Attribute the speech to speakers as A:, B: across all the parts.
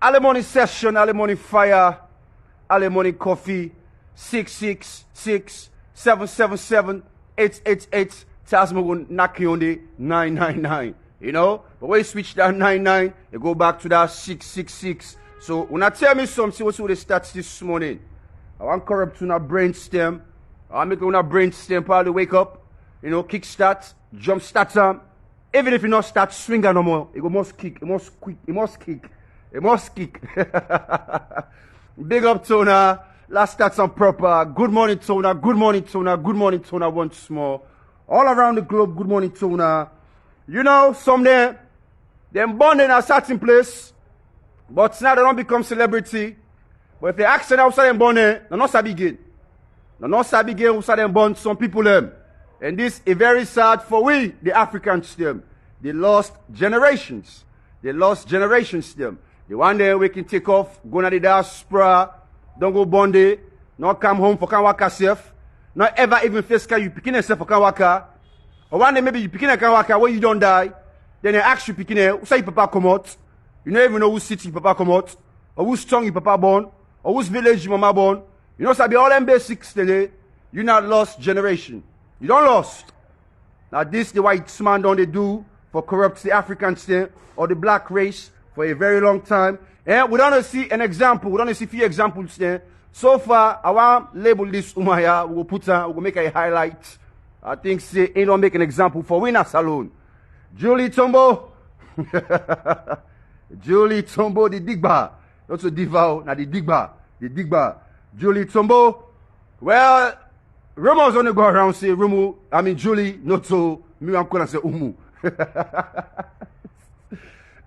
A: Alimony session, Alimony fire, Alimony coffee, 666-777-888. Tells me we'll knock you on the 999. You know? But when you switch that 99, you go back to that 666. So when I tell me something, what's the stats this morning? I want corrupt to our brainstem. I make a brainstem probably wake up, you know, kick start, jump start time. Even if you not start swinging no more, it must kick, it must quick, it must kick, it must kick. Big up Tona, last start on proper. Good morning Tona, good morning Tona, good morning Tona once more. All around the globe, good morning Tona. You know, someday, them born in a certain place, but now they don't become celebrity. But if they ask them outside them born there, they not sabi again. They not sabi again outside them born some people them. And this is very sad for we, the Africans them. They lost generations. They lost generations them. The one day we can take off, go to the diaspora, don't go Bondi, not come home for Kanwaka self, not ever even face you picking yourself for Kanwaka. Or one day maybe you picking a Kanwaka where you don't die, then they ask you picking who say papa come out. You don't even know whose city papa come out, or whose tongue you papa born, or whose village you mama born. You know, sabi all them basics today, you not lost generation. You don't lost. Now this the white man don't they do for corrupt the African state or the black race for a very long time. And we don't see an example. We don't see few examples there. So far, I want label this Umaya. We will put we will make a highlight. I think say ain't don't make an example for Winner Salon. Julie Tombo. Julie Tombo the Digba. Not so Diva, now the Digba. The Digba. Julie Tombo. Well, rumors only go around say Julie, not so me I'm gonna say Umu.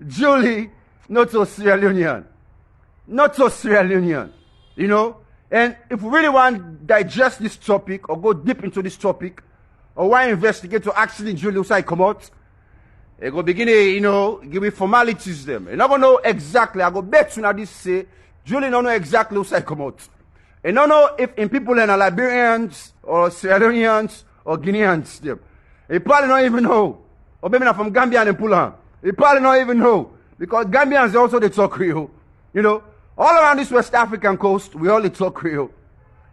A: Julie, not so Sierra Leonean. Not so Sierra Leonean. You know? And if we really want to digest this topic or go deep into this topic, or want to investigate to actually Julie Usai come out, I go begin you know, give me formalities them. And I don't know exactly, I go bet you now this say, Julie don't know exactly Usai come out. And I don't know if in people in Liberians or Sierra Leoneans or Guineans them. They probably don't even know. Or maybe not from Gambia and Pula. They probably don't even know. Because Gambians also they talk Creole. You know, all around this West African coast, we all talk Creole.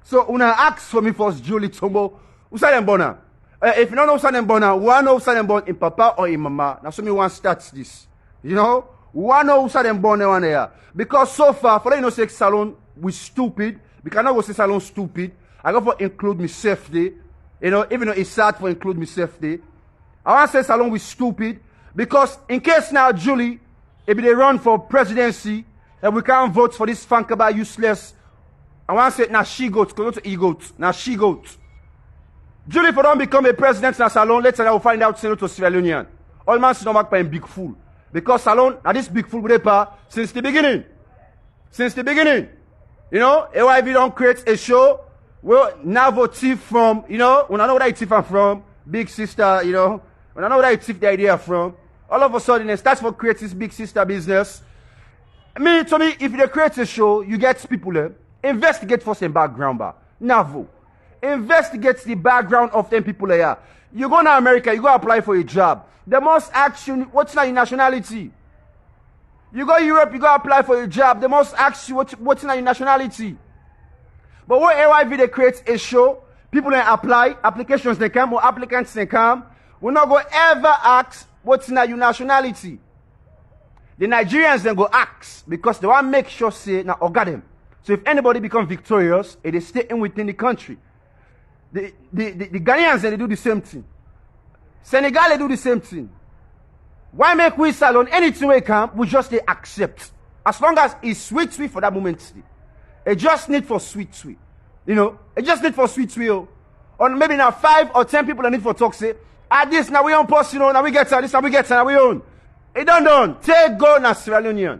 A: So when I ask for me first, Julie Tombo, who say them born? If you don't know who say them born, one know who say them born in Papa or in Mama. Now so me one starts this. You know, one know who say them born one there. Because so far, for you know say Salon, we stupid. We cannot go say Salon stupid. I go for include myself there. You know, even though it's sad for include myself there. I want to say Salon we stupid. Because in case now Julie, if they run for presidency, and we can't vote for this funkaba useless. I want to say now she goat, because not he goat. Now she goat. Julie, if I don't become a president now Salon, later I will find out say no to Sierra Leonean. All man should not back by a big fool. Because Salon, now this big fool with since the beginning. Since the beginning. You know, AYV don't create a show where now vote thief from, you know, when I know where I thief from, Big Sister, you know, when I know where I thief the idea from, all of a sudden they start for create this Big Sister business. To me, if they create a show, you get people there, investigate first in background bar. Navo. Investigate the background of them people there. You go to America, you go apply for a job. They must ask you, what's your nationality? You go to Europe, you go apply for a job. They must ask you what's your nationality. But when AYV they create a show, people then apply, applications they come, or applicants they come, will not go ever ask what's your nationality. The Nigerians then go ask because they want to make sure say now order them. So if anybody become victorious, they stay in within the country. The Ghanaians then they do the same thing. Senegal they do the same thing. Why make we Salon anything we come, we just they accept. As long as it's sweet for that moment. It just need for sweet. You know, it just need for sweet. Or maybe now 5 or 10 people that need for talk say, this now we own post, you know, now we get this, now we get now we own. It done. Take go na Sierra Leonean.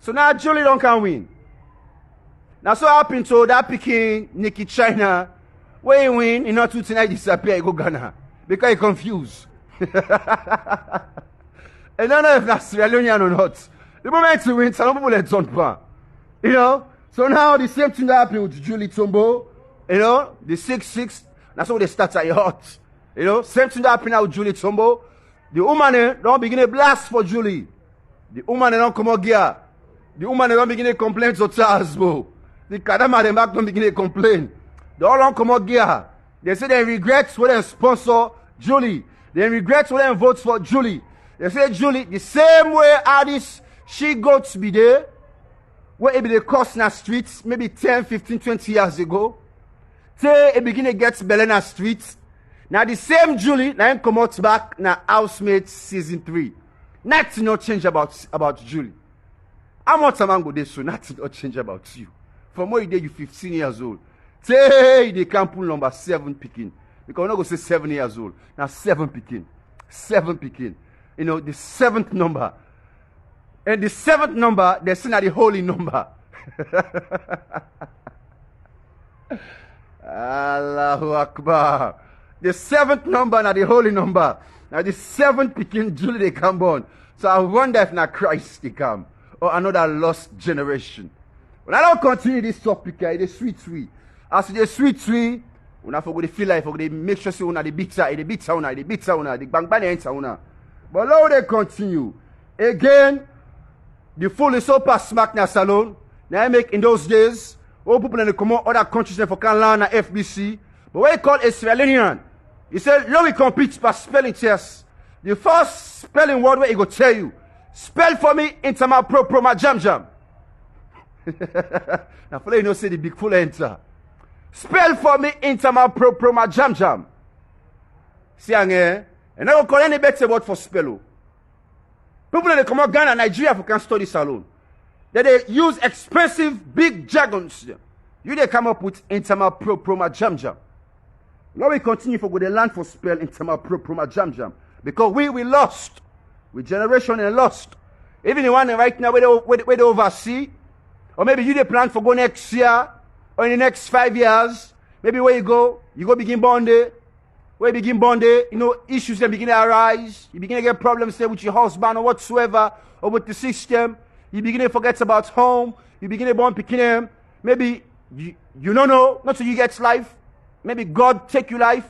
A: So now Julie don't can win. Now so happen to that picking Nikki China, where you win, you know, two tonight disappear, you go Ghana. Because you confused. I don't know if that's Sierra Leonean or not. The moment you win, some people let jump pan. You know? So now the same thing that happened with Julie Tombo, you know, the 6-6, that's how they start at your heart. You know, same thing that happened now with Julie Tombo. The woman don't begin a blast for Julie. The woman don't come out here. The woman don't begin to complain to Charles, bro. The Kadama them back don't begin to complain. They all don't come out here. They say they regret when they sponsor Julie. They regret when they vote for Julie. They say Julie, the same way how this she got to be there, where it be the cost in the streets, maybe 10, 15, 20 years ago. Say it begin to get Belena streets. Now the same Julie, now come out back now Housemates season 3. Nothing not change about Julie. How much time go there so nothing not change about you. From where you 15 years old. Say they can't pull number 7 picking. Because we're not going to say 7 years old. Now 7 picking. 7 picking. You know, the 7th number. And the 7th number, they're saying the holy number. Allahu Akbar. The 7th number, now the holy number. Now the 7th picking Julie they come born. So I wonder if now Christ they come. Or another lost generation. When I don't continue this topic, it is sweet. As the sweet, when I forget to feel like, they make sure say una the bitter, the bang bang enter una. But now they continue. Again, the fool is so past smack na salon. Now I make in those days, all people in the common other countries for can learn FBC. But what he call a Sierra Leonean, he said, let me compete by spelling test. The first spelling word where he go tell you, spell for me Intama Pro Jam Jam. Now for you know say the big fool enter. Spell for me Intama Pro Jam Jam. See and I don't call any better word for spell. People in the come out Ghana, Nigeria for can study salon. They use expensive big jargons. You they come up with Intama Pro Jam Jam. Now we continue for the land for spell Intama Pro Jam Jam. Because we lost. We generation and lost. Even the one right now where they oversee. Or maybe you they plan for go next year. Or in the next 5 years. Maybe where you go begin bonding. Where you begin bonding, you know, issues then begin to arise. You begin to get problems there with your husband or whatsoever. Or with the system. You begin to forget about home. You begin to born picking. Maybe you don't know. Not so you get life. Maybe God take you life.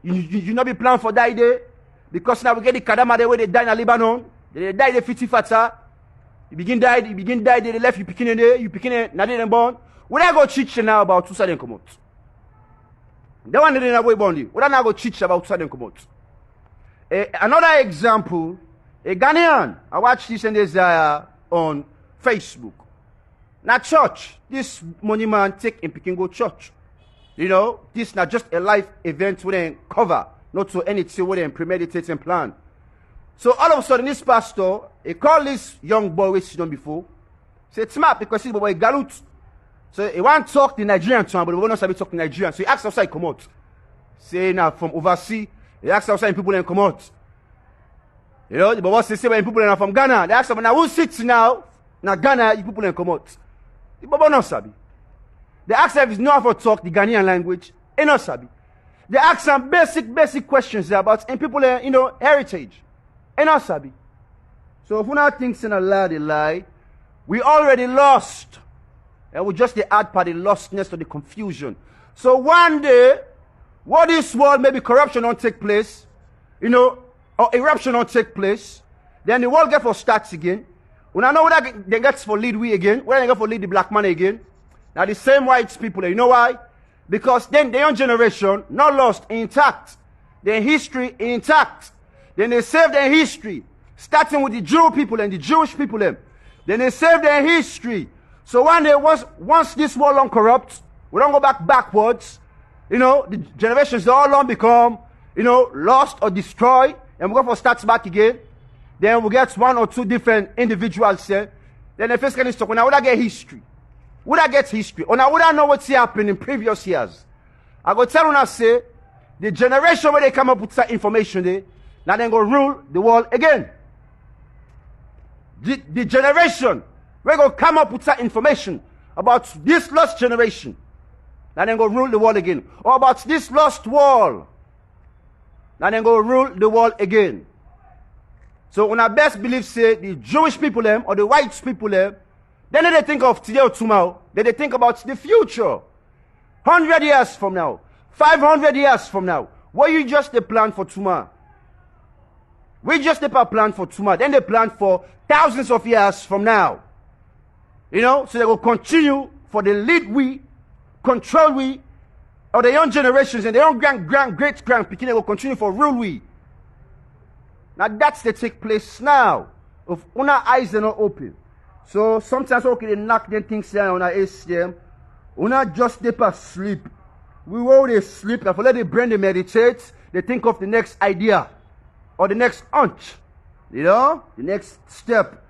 A: You not be planned for die day. Because now we get the Kadama the way they die in Lebanon. They die the fiti fata. You begin die, they left you picking in there, you picking in, now they didn't born. When I go teach now about two sudden come out. That one didn't have way born. When I go teach about two sudden come out. Another example, a Ghanaian, I watched this and this on Facebook. Now church, this money man take and picking go church. You know, this not just a life event where they cover, not to anything where they premeditate and plan. So all of a sudden, this pastor, he called this young boy which he done before. Say smart because he's boy galut. So he want to talk the Nigerian to him, but he won't talk the Nigerian. So he asked outside come out. Say now from overseas, he asked outside people and come out. You know, but what they say when people are from Ghana, they ask them now who sits now? Now Ghana, you people and come out. The Baba not sabi. They ask if he's not for talk the Ghanaian language. He not sabi. They ask some basic questions there about and people you know heritage. And not sabi. So if we not think in a lie, we already lost. And we just the add part the lostness to the confusion. So one day, what this world maybe corruption don't take place, you know, or eruption don't take place, then the world get for starts again. When I know that they get for lead we again, when they get for lead the black man again. Now the same white people, you know why? Because then their own generation not lost, intact. Their history intact. Then they save their history. Starting with the Jew people and the Jewish people. Then they save their history. So one day, once this world long corrupt, we don't go backwards. You know, the generations all long become, you know, lost or destroyed. And we go for starts back again. Then we get one or two different individuals there. Then the first kind of stuff, when I would get history. Would I get history? Or now would I know what's happened in previous years? I go tell you say, the generation where they come up with that information there, now they go rule the world again. The generation where they go come up with that information about this lost generation, now they go rule the world again. Or about this lost world, now they go rule the world again. So when I best believe say the Jewish people them or the white people them, then they think of today or tomorrow. Then they think about the future. 100 years from now. 500 years from now. What you just the plan for tomorrow? We just never plan for tomorrow. Then they plan for thousands of years from now. So they will continue for the lead we, control we, or the young generations and the young great-grand picking, they will continue for rule we. Now that's the take place now. If our eyes are not open. So sometimes they knock them things down on our ACM. Una just never sleep. We will they sleep. If we let the brain they meditate, they think of the next idea. Or the next hunch. The next step.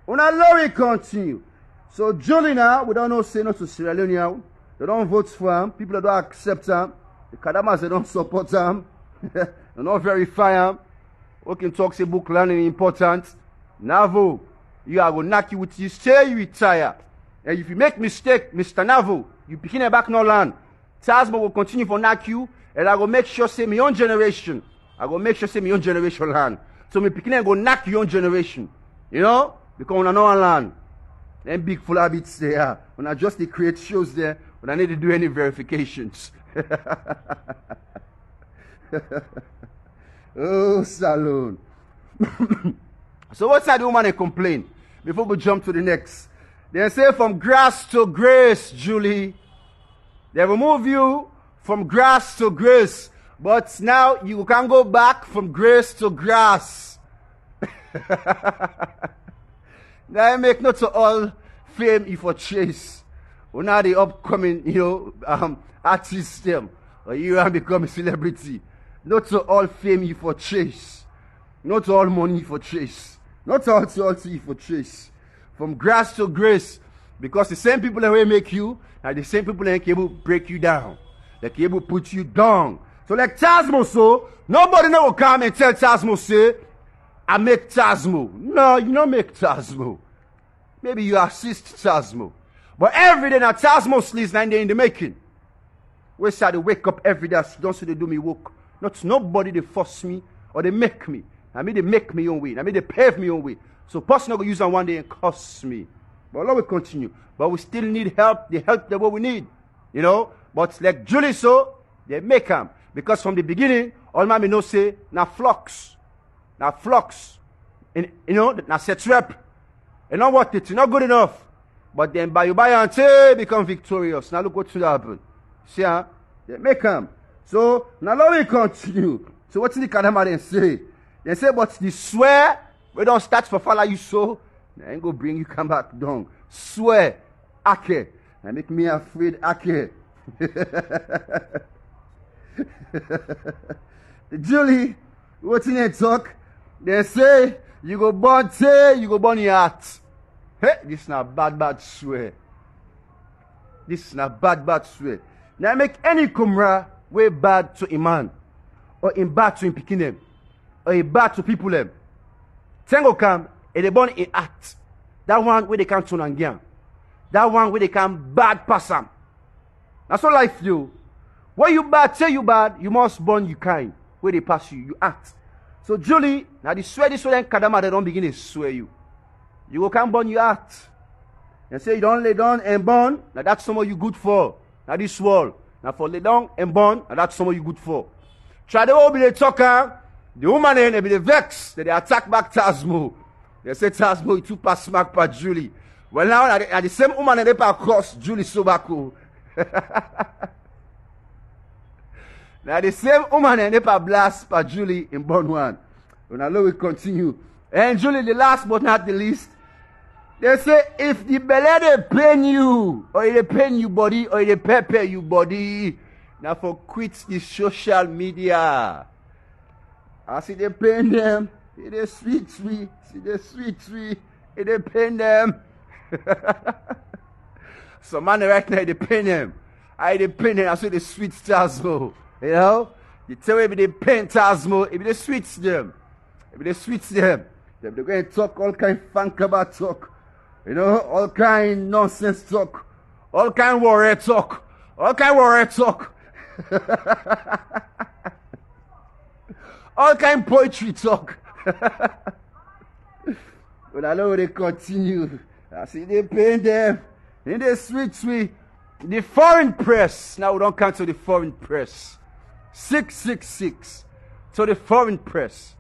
A: Una allow it continue. So Julie now, we don't know say no to Sierra Leone. They don't vote for him. People that don't accept him. The Kadamas, they don't support him. They don't verify him. We can talk say book learning important. Navo, you are going to knock you with you. Say you retire. And if you make mistake, Mr. Navo, you begin a back no land. Tasmo will continue for knock you. And I will make sure say my own generation. I will make sure say my own generation land. So me picking go knock your own generation. Because we know land. Then big full habits there. When I just create shows there, when I need to do any verifications. Oh, Salon. So what's that woman they complain? Before we jump to the next. They say from grass to grace, Julie. They remove you from grass to grace. But now you can go back from grace to grass. Now I make not to all fame if for chase. Or now the upcoming, artists them. Or you have become a celebrity. Not to all fame you for chase. Not to all money for chase. Not to all for chase. From grass to grace. Because the same people that will make you are the same people that can able break you down. That can able put you down. So like Tasmo so, nobody will come and tell Tasmo say, I make Tasmo. No, you don't make Tasmo. Maybe you assist Tasmo. But every day now Tasmo sleeps 9 days in the making. We start to wake up every day. Don't say they do me work. Not nobody they force me or they make me. I mean they make me own way. I mean they pave me own way. So person will use that one day and cost me. But Lord will continue. But we still need help. The help that what we need. But like Julie so, they make them. Because from the beginning, all my know say, now flux. Now flux. And now set rep. And not what it's not good enough. But then by until become victorious. Now look what should happen. See they make them. So now let me continue. So what's the Kadama then say? They say, but the swear, we don't start for follow you so, I ain't go bring you come back down. Swear, Ake. And make me afraid, Ake. Julie, what's in that talk? They say, you go born say, you go born your heart. Hey, this is not bad swear. This is not bad swear. Now make any kumra way bad to a man, or in bad to him picking them, or a bad to people them. Tango come, and they born in act. That one where they can turn and gang. That one where they can bad pass them. That's all life do. When you bad, say you bad, you must born you kind. Where they pass you, you act. So Julie, now the swear this way then Kadama, they don't begin to swear you. You go can born you act. And say you don't lay down and born, now that's someone you good for. Now this world. Now for lay down and born, now that's someone you good for. Try to all be the talker, the woman then they be the vex, that they attack back Tasmo. They say Tasmo, you too pass smack by Julie. Well now, at the same woman they pass across Julie Sobako. Now the same woman and they pass blast by Julie in born one. And now we continue. And Julie, the last but not the least, they say if the belly they pain you, or they pain you body, or they pepper you body, now for quit the social media. I see they pain them, it is sweet, see the sweet, it they pain them. So man right now they pain them. They pain them, I see the sweet Tasmo. You tell me they pain Tasmo, it be the sweets them. It be the sweets them. They're going to talk all kind of funk about talk. All kind of nonsense talk. All kind of warrior talk. All kind of warrior talk. All kind of poetry talk. But I know they continue. I see they paint them. In the sweet. The foreign press. Now we don't come to the foreign press. 666. To the foreign press.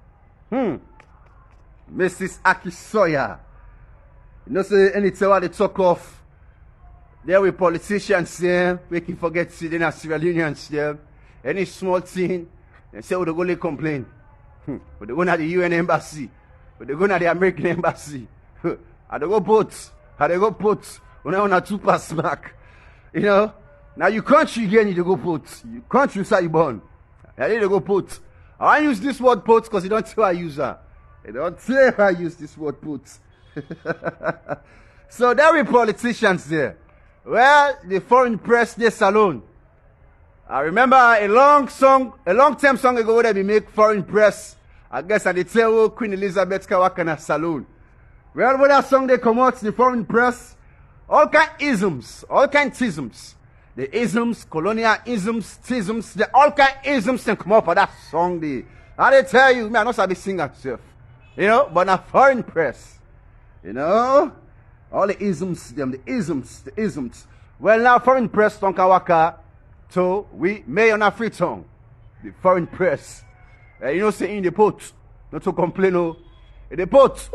A: Mrs. Akisoya. You know, say anytime what they talk of, there we politicians here, we can forget sitting at Sierra Leoneans here. Any small thing, they say, oh, they go to complain. But they go to the UN embassy. But they go to the American embassy. And they go put. And they go put. When I want to 2 pass back. You know, now you country again, you go put. You country inside you born. And then they go put. I use this word put because you don't tell I use her. They don't tell I use this word put. So there we politicians there. Well, the foreign press, they salon. I remember a long-term song ago where they make foreign press. I guess I did tell Queen Elizabeth Kawakana saloon. Well, when that song they come out, the foreign press, all kind isms, the isms, colonial isms, tisms, the all kind isms can come up for that song. I they tell you, man, I know I be sing myself, you know, but not foreign press, you know, all the isms, the isms. Well, now foreign press don't waka, so we may on a free tongue, the foreign press, you know, say in the pot, not to complain, no, in the pot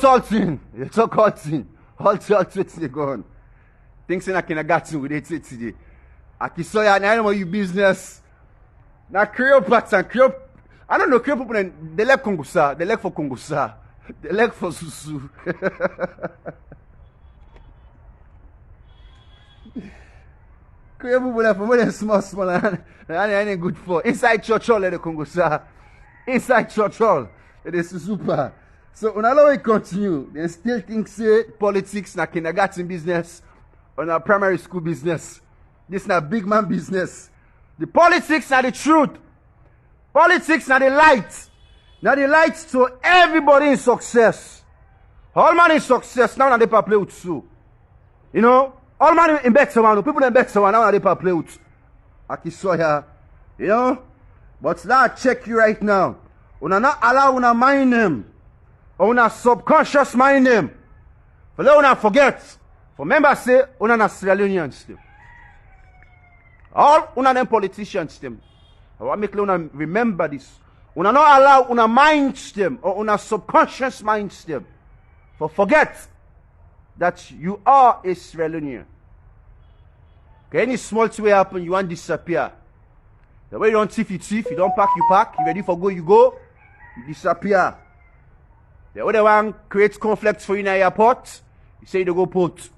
A: all thing, they talk all thing. All they go on. Things in a kindergarten with it today. Akisoya, I don't know your business. Now, Creole pattern, I don't know, Creole people, they like Kongusa, they like for Kongusa, they like for Susu. Creole people are for more than small, and ain't good for. Inside church hall, they Kongusa. Inside church hall, it is super. So, when I continue, they still think, say, politics na kindergarten business or na primary school business. This na big man business. The politics na the truth. Politics na the light. Now the light to everybody in success. All man in success, now they play with Sue. You know, all man in better one, people in better one, now they play with Akisoya. You know, but now check you right now. Una not allow una mind them. Or una subconscious mind them. For let una forget. For remember say, una na Sierra Leoneans them. All una them politicians them. I want make una remember this. Una not allow una minds them or una subconscious minds them. For forget that you are a Sierra Leonean. Okay, any small thing will happen, you want to disappear. The way you don't thief, you don't pack, you pack. You ready for go, you go. You disappear. The other one creates conflicts for you in the airport. You say you go put.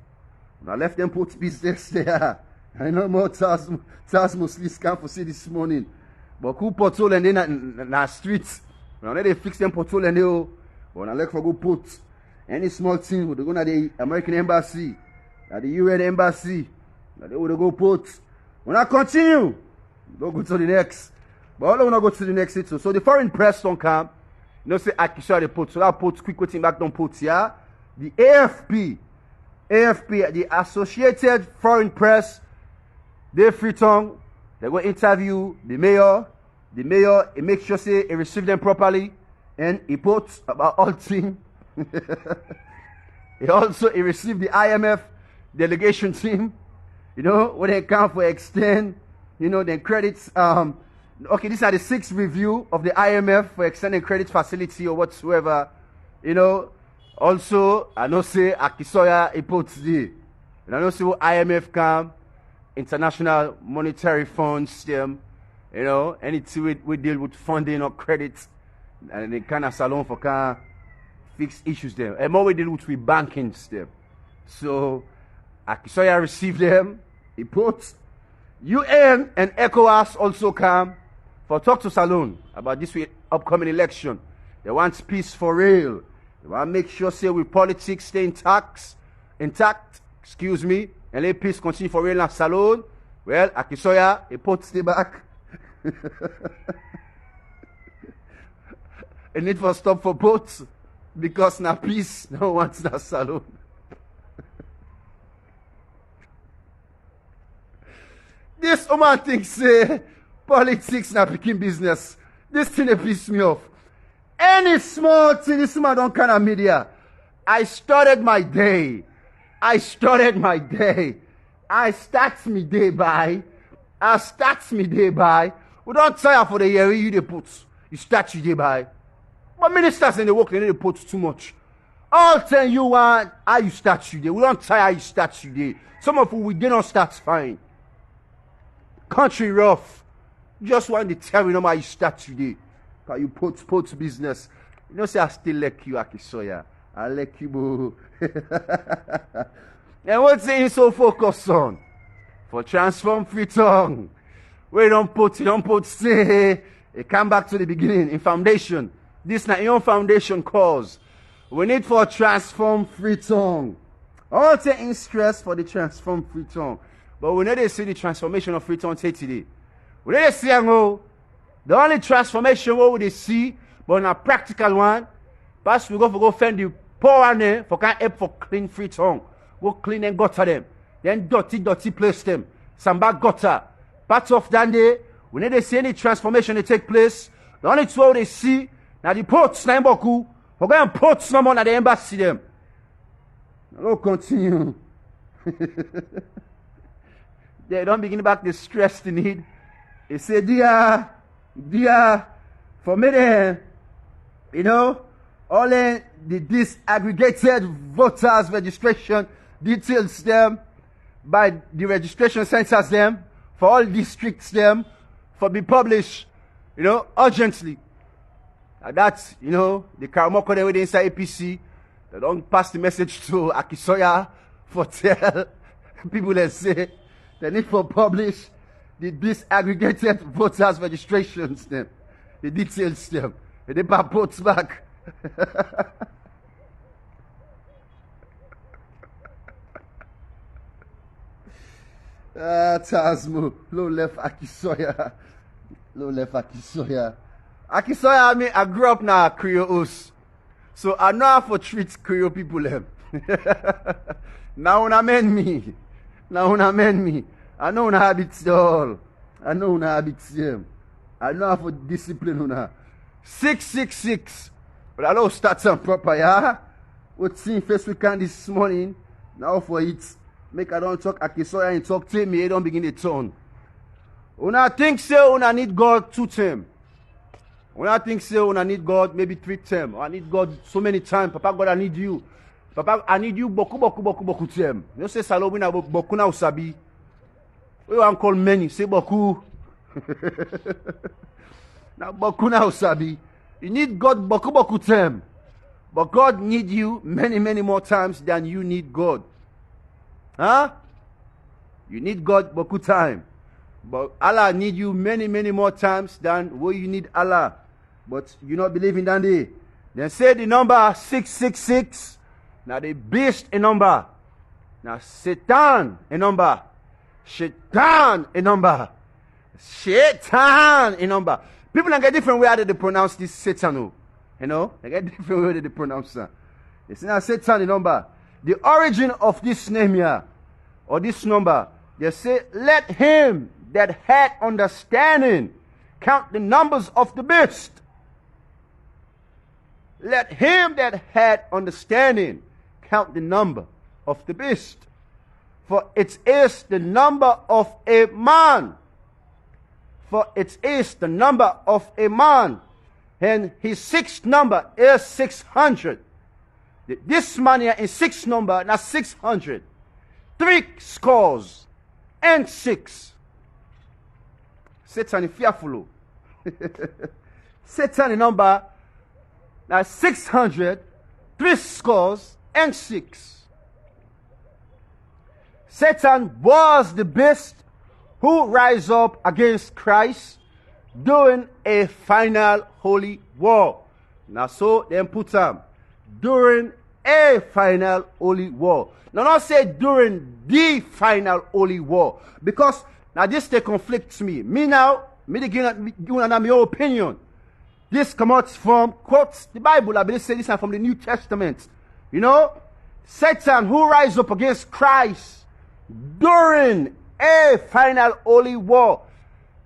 A: When I left them put business there. I know more Charles mostly scam for see this morning. But who patrol and then na streets. When they fix them patrol and they when I left for go put. Any small thing would go to the American embassy, at the UN embassy, that they would go put. When I continue, don't go to the next. But all I want to go to the next too. So the foreign press don't come. You know, say Akisoya they put. So that put quick quoting back don't put, yeah. The AFP, the Associated Foreign Press, they free tongue. They go interview the mayor. The mayor, he make sure say he receive them properly, and he put about all thing. He received the IMF delegation team. You know, when they come for extend, you know, then credits. Okay, these are the 6th review of the IMF for extending credit facility or whatsoever. You know, also, I know say Akisoya, he puts the, and I know say what IMF come, International Monetary Funds, them, you know, anything we deal with funding or credit, and they kind of salon for kind fix issues there. And more we deal with banking them. So, Akisoya received them, he puts, UN and ECOWAS also come for talk to Salon about this week upcoming election. They want peace for real. They want to make sure say we politics stay intact, excuse me, and let peace continue for real in Salon. Well, Akisoya, he puts the back. A need for stop for both because now peace no wants that Salon. This woman thinks say politics na picking business. This thing they piss me off. Any small thing, this woman don't kind of media. I started my day. I start my day by. We don't tire for the year you they put. You start your day by. But ministers in the work, they need to put too much. All tell you want how you start today. We don't try how you start today. Some of you, we did not start fine. Country rough. Just want to tell you how you start today. Because you put business. You know, say I still like you, Akisoya. I like you, boo. And what's it you so focused on? For transform free tongue. Where you don't put say. It come back to the beginning in foundation. This not your foundation cause. We need for transform free tongue. All taking stress for the transform free tongue. But we need to see the transformation of free tongue today. We need to see the only transformation we will see, but in a practical one, first we go find the poor one there for can help for clean free tongue. Go clean and gutter them. Then dirty place them. Some bad gutter. Parts of that day, we need to see any transformation that take place. The only two they see, now the ports na Mboku, we're going to put some on at the embassy them. Now we'll continue. They don't begin back the stress they need. They say, dear, for me then, you know, all the disaggregated voters registration details them by the registration centers them, for all districts them, for be published, you know, urgently. And that's, you know, the Karamoko they were inside APC. They don't pass the message to Akisoya for tell people that say they need to publish the disaggregated voters registrations them, the details them, and they votes back. Tasmo, low left Akisoya. Akisoya, I grew up now Creole house. So I know how to treat Creole people them. Now when I mend me. I know una habits all. I know una habits them. I know how to discipline una. 666. But I don't start some proper, yeah? What seeing first weekend this morning. Now for it. Make I don't talk Akisoya and talk to me. I don't begin the tone. Una think so, una need God 2 times. Una think so, una need God maybe 3 times. I need God so many times. Papa God, I need you. Papa, I need you boku times. You say Salobi na boku na usabi. We want call many. Say boku. Now boku na usabi. You need God boku times. But God need you many more times than you need God. Huh? You need God boku time. But Allah need you many more times than what you need Allah. But you not believe in that day. Then say the number 666. Now the beast a number. Now Satan a number. Shaitan a number. Shaitan a number. People don't get different way how they pronounce this Satan. You know? They get different way they pronounce that. They say now Satan a number. The origin of this name here, or this number, they say, let him that had understanding count the numbers of the beast. Let him that had understanding count the number of the beast. For it is the number of a man. For it is the number of a man. And his 6th number is 600. This man here is 6 number, not 600. 3 scores and 6. Satan is fearful. Satan number, now 600, 3 scores and 6. Satan was the beast who rise up against Christ during a final holy war. Now so then put them during a final holy war. Now not say during the final holy war. Because now this they conflicts me. Me now, me the give my opinion. This comes from quotes the Bible. I believe say this is from the New Testament. You know, Satan who rise up against Christ during a final holy war.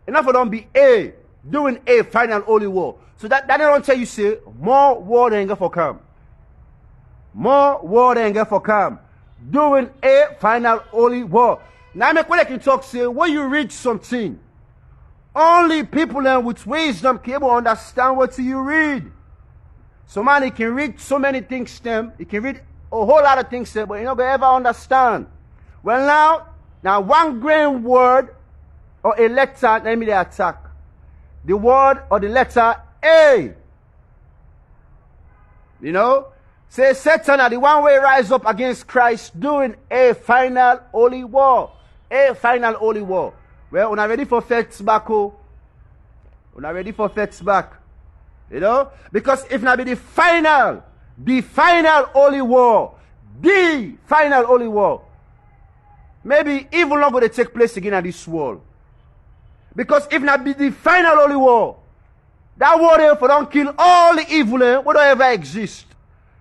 A: Enough of them be a during a final holy war. So that don't tell you say more war than get for come. More war than get for come. During a final holy war. Now make what I can talk say when you read something. Only people with wisdom can able understand what you read. So man, he can read so many things them. He can read a whole lot of things them, but he not gonna ever understand. Well now one grain word or a letter, let me the attack. The word or the letter A. You know? Say Satan are the one way rise up against Christ doing a final holy war. A final holy war. Well, we're not ready for facts back. We're not ready for facts back. You know? Because if not be the final holy war, the final holy war, maybe evil not going to take place again in this world. Because if not be the final holy war, that war there for don't kill all the evil what don't ever exist.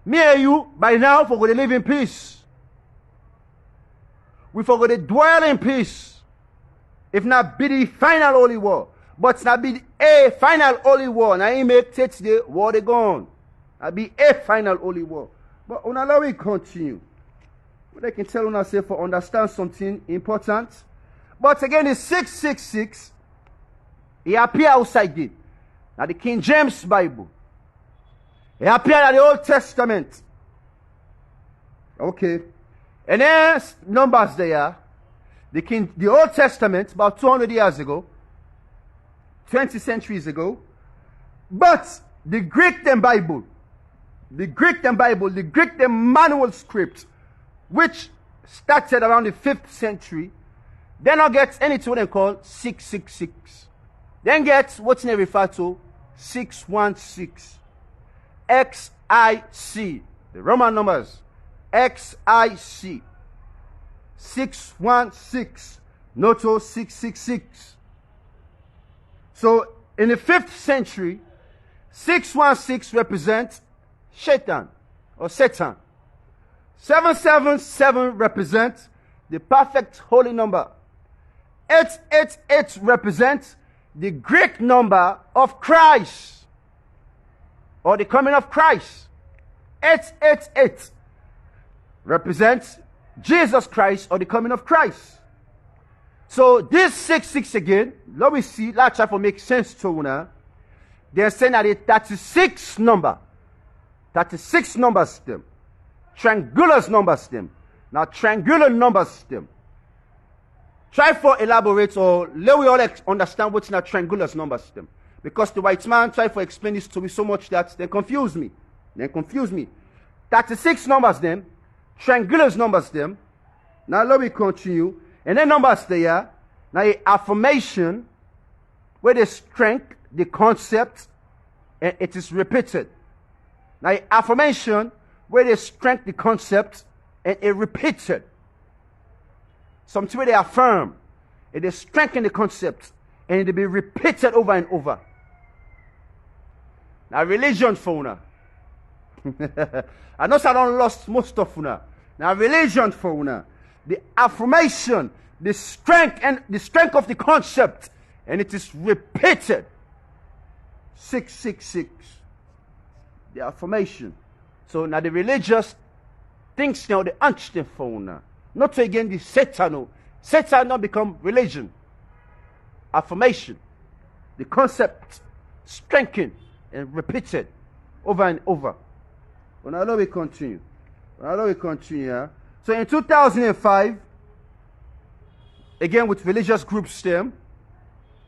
A: Me and you, by now, for going to live in peace. We for going to dwell in peace. If not be the final holy war. But not be a final holy war. Now he make takes the war they gone. That be a final holy war. But on allow we continue. What I can tell on ourselves for understand something important. But again, the 666, he appear outside it. Now the King James Bible. He appear in the Old Testament. Okay. And then Numbers there. The Old Testament, about 200 years ago. 20 centuries ago. But the Greek them Bible. The Greek them manual script, which started around the 5th century, then not get anything what they call 666. Then get what's they refer to 616. XIC. The Roman numbers. XIC. 616. Noto 666. So in the 5th century, 616 represents Shaitan or Satan. 777 represents the perfect holy number. 888 represents the Greek number of Christ or the coming of Christ. 888 represents Jesus Christ or the coming of Christ. So this 66 again, let me see, let's try to make sense to you. They're saying that it's 36 number. 36 number system. Triangular number system. Now triangular number system. Try for elaborate or let we all understand what's in a triangular number system. Because the white man tried to explain this to me so much that they confuse me. 36 numbers them. Triangular numbers them. Now let me continue. And then numbers there. Now the affirmation where the strength, the concept, and it is repeated. Now the affirmation where they strength, the concept, and it repeated. Something where they affirm, and they strengthen the concept, and it be repeated over and over. Now religion for una. I know I don't lost most of una. Now religion for una. The affirmation, the strength of the concept, and it is repeated. 666. The affirmation. So now the religious things now the ancient for una. Not to again the Satan. Satan not become religion. Affirmation. The concept strengthened and repeated over and over. Well, now we continue. So in 2005, again with religious groups them,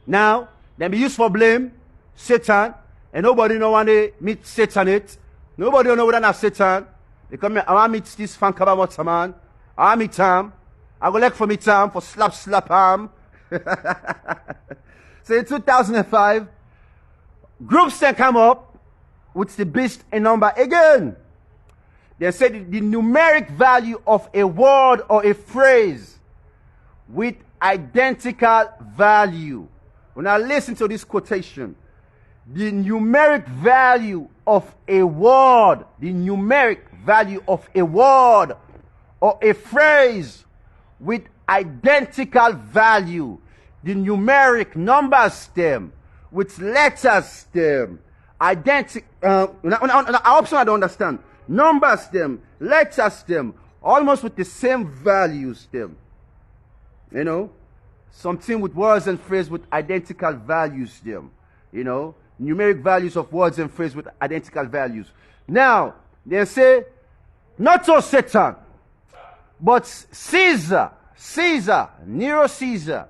A: now they be used for blame Satan, and nobody know when they meet Satan it. Nobody know whether that's Satan. They come here, I want to meet this fan cover what's a man. I meet him. I go like for meet him for slap him. So in 2005, groups then come up with the beast in number again. They said the numeric value of a word or a phrase with identical value. When I listen to this quotation, the numeric value of a word, or a phrase with identical value, the numeric numbers stem, with letters stem, identical, option I don't understand. Numbers stem, letters stem, almost with the same values stem. You know, something with words and phrases with identical values stem. You know, numeric values of words and phrases with identical values. Now, they say, not so Satan, but Caesar, Nero Caesar,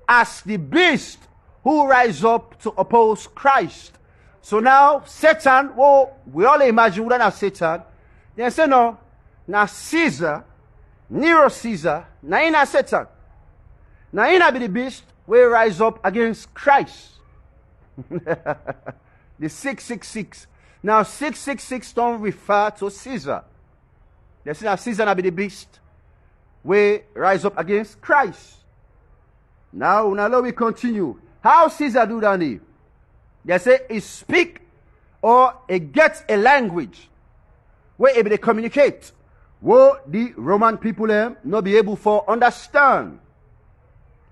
A: as the beast who rise up to oppose Christ. So now, Satan, well, we all imagine we don't have Satan. They say, no, now Caesar, Nero Caesar, now in a Satan. Now in a be the beast, we rise up against Christ. The 666. Now 666 don't refer to Caesar. They say now Caesar now be the beast. We rise up against Christ. Now let we continue. How Caesar do that? They say he speak or he gets a language where he be communicate. Where the Roman people not be able to understand.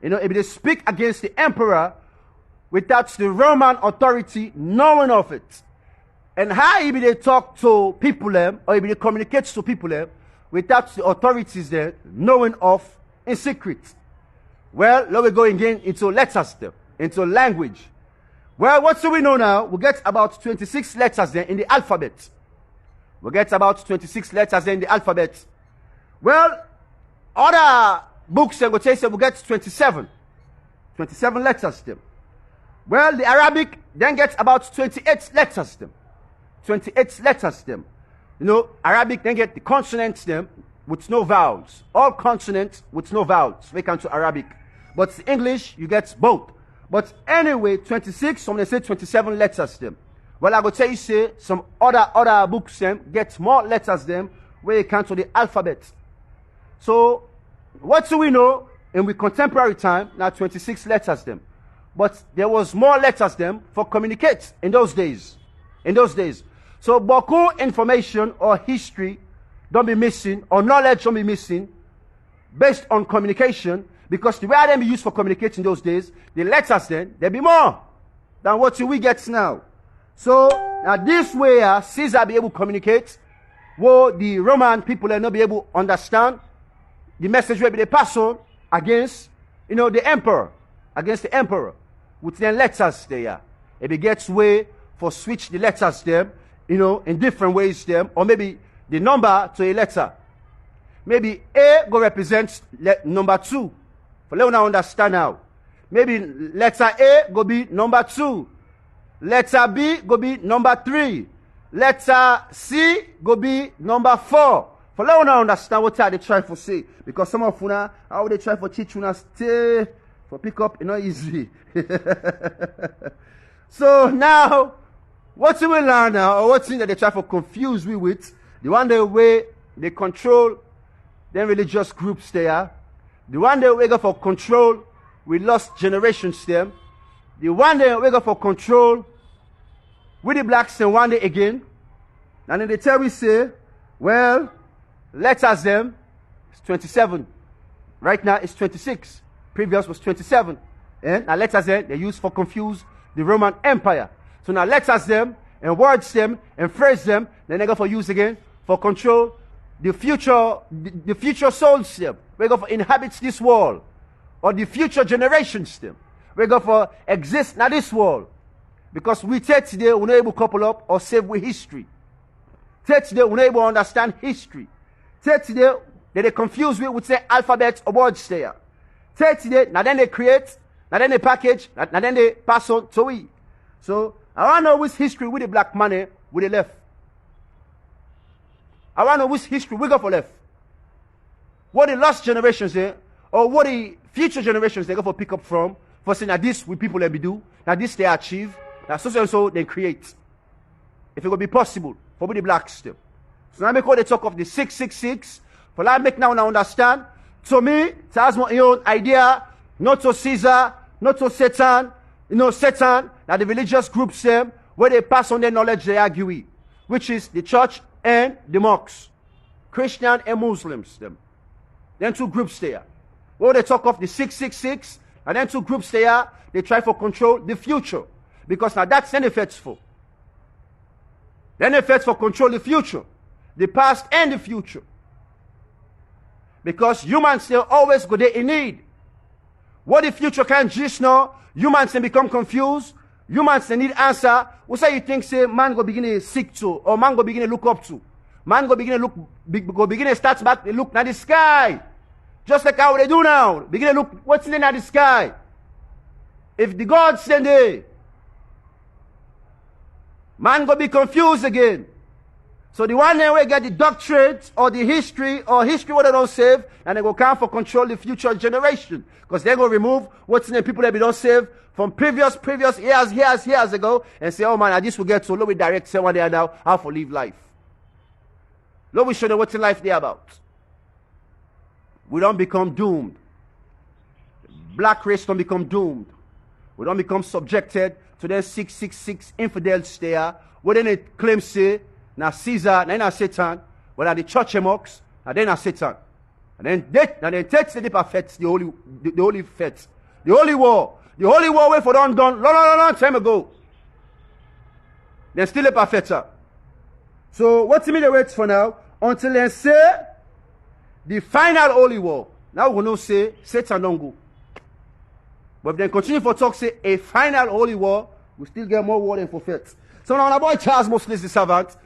A: If they speak against the emperor without the Roman authority knowing of it. And how if they talk to people or if they communicate to people without the authorities there knowing of in secret. Well, let me go again into letters there, into language. Well, what do we know now? We get about 26 letters there in the alphabet. We get about 26 letters there in the alphabet. Well, other books will say we get 27. 27 letters them. Well, the Arabic then gets about 28 letters them. 28 letters them. Arabic then get the consonants them with no vowels. All consonants with no vowels. We come to Arabic. But English, you get both. But anyway, 26, some they say 27 letters them. Well, I go tell you say some other books them get more letters them where you come to the alphabet. So what do we know in the contemporary time? Now 26 letters them. But there was more letters them for communicate in those days. So Boku information or history don't be missing, or knowledge don't be missing based on communication, because the way them be used for communicating those days, the letters then, there be more than what we get now. So now this way Caesar be able to communicate, where the Roman people not be able to understand the message will be the pass on against, the emperor, with their letters there. It gets way for switch the letters them, in different ways them, or maybe the number to a letter. Maybe A go represent number 2. For let us understand now. Maybe letter A go be number 2. Letter B go be number 3. Letter C go be number 4. For let us understand what they try to say. Because some of una, how they try to teach una stay for pick up, not easy. So now, what do we learn now, or what thing that they try to confuse we with? The one the way they control them religious groups there. The one they go for control we lost generations them. The one they go for control with the blacks and one day again. And then they tell we say, well, letters them, it's 27. Right now it's 26. Previous was 27. And now letters them, they use for confuse the Roman Empire. So now letters them, and words them, and phrase them, then they go for use again, for control the future souls them. We go for inhabit this world. Or the future generations them. We go for exist now this world. Because we take today, we're not able to couple up or save with history. Take today, we're not able to understand history. Take today, they confuse with say alphabet or words there. Take today, now then they create, now then they package, now then they pass on to we. So, I want to know which history with the black money with the left. I want to know which history we go for left. What the lost generations there, or what the future generations they go for pick up from, for saying that this we people let me do, now this they achieve, now so they create. If it will be possible for the blacks still. So now because they talk of the 666, for I make now understand, to me, it has my own idea, not to Caesar, not to Satan, Satan, now the religious groups them, where they pass on their knowledge they argue with, which is the church and the mosques, Christian and Muslims them. Then two groups there. Where they talk of the 666, and then two groups there, they try to control the future. Because now that's then effectful. Then effects for control the future, the past and the future. Because humans still always go there in need. What the future can just know, humans can become confused, Humans, they need answer. What say you think, say, man go begin to seek to, or man go begin to look up to? Man go begin to look, go begin to start back, they look at the sky. Just like how they do now. Begin to look, what's in the sky? If the God send it, man go be confused again. So the one day we get the doctorate or the history or history what they don't save, and they go come for control the future generation. Because they go remove what's in the people that we don't save from previous years ago and say, oh man, this will get so low we direct someone there now how to live life. Lord, we show them what's in life they about. We don't become doomed. Black race don't become doomed. We don't become subjected to them 666 infidels there. What then it claims say, now Caesar, now Satan, but at the church amongst, and then Satan. And then takes the perfect, the holy fete. The holy war. The holy war way for done long time ago. Then still a perfect. So what's the mean wait for now? Until they say the final holy war. Now we're going to say Satan don't go. But if they continue for talk, say a final holy war, we still get more war than for faith. So now our boy Charles Mosley the servant.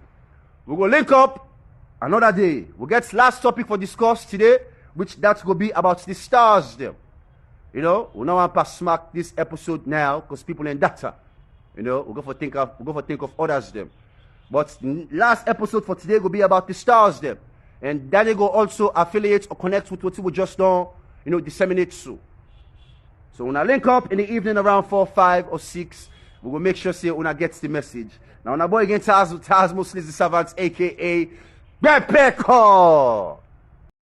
A: We're going to link up another day. We'll get last topic for discuss today, which that's going to be about the stars there. You know, we don't want to smack this episode now because people in data. You know, we're going to think of others them. But last episode for today will be about the stars them. And then they go also affiliate or connect with what we just done, you know, disseminate so. So when I link up in the evening around 4, 5, or 6, we will make sure say when I gets the message. Now, when I boy again, Taz Mosley the servants, aka Bepeko.